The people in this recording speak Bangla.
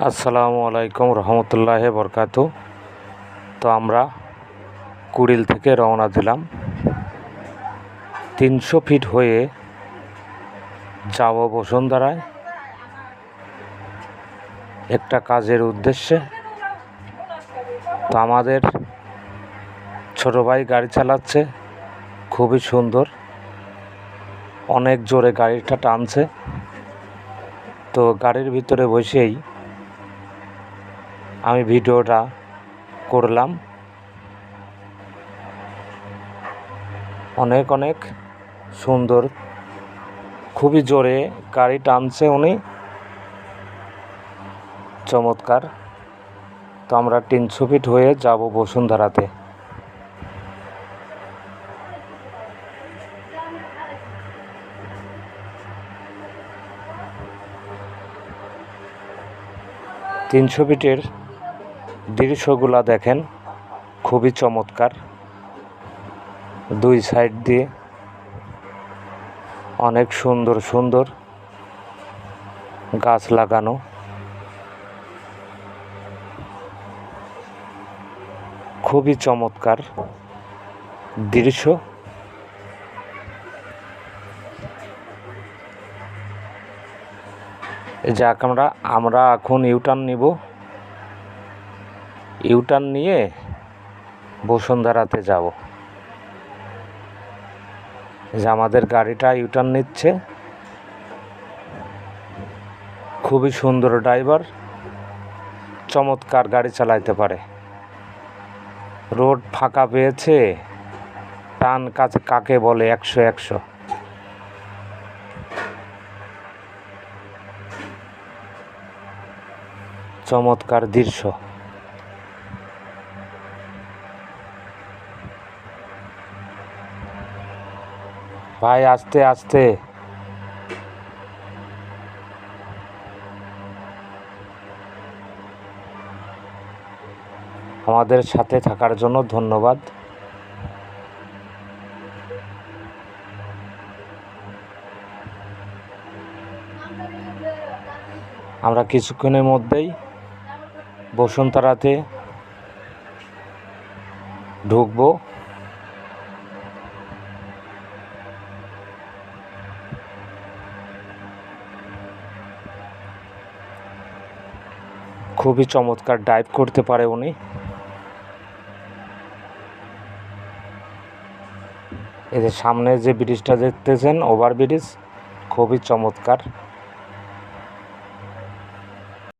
আসসালামু আলাইকুম রহমতুল্লাহি বরকাতু। তো আমরা কুড়িল থেকে রওনা দিলাম। 300 ফিট হয়ে যাব বসুন্ধরায় একটা কাজের উদ্দেশ্যে। তো আমাদের ছোট ভাই গাড়ি চালাচ্ছে, খুবই সুন্দর, অনেক জোরে গাড়িটা টানছে। তো গাড়ির ভিতরে বসেই আমি ভিডিওটা করলাম। অনেক অনেক সুন্দর, খুবই জোরে গাড়ি টানছে উনি, চমৎকার। তো আমরা 300 ফিট হয়ে যাব বসুন্ধরাতে। তিনশো ফিটের দৃশ্যগুলা দেখেন, খুবই চমৎকার। দুই সাইড দিয়ে অনেক সুন্দর সুন্দর গাছ লাগানো, খুবই চমৎকার দৃশ্য। যাক, আমরা এখন ইউটার্ন নিব। ইউটার্ন নিয়ে বসুন্ধরাতে যাব। যে আমাদের গাড়িটা ইউটার্ন নিচ্ছে, খুবই সুন্দর ড্রাইভার, চমৎকার গাড়ি চালাইতে পারে। রোড ফাঁকা পেয়েছে, টান কাছে কাকে বলে 100-100। চমৎকার দৃশ্য। ভাই আস্তে আস্তে। আমাদের সাথে থাকার জন্য ধন্যবাদ। আমরা কিছুক্ষণের মধ্যেই বসুন্ধরাতে ঢুকবো। খুবই চমৎকার ড্রাইভ করতে পারে উনি। এই যে সামনে যে ব্রিজটা দেখতেছেন, ওভারব্রিজ, খুবই চমৎকার।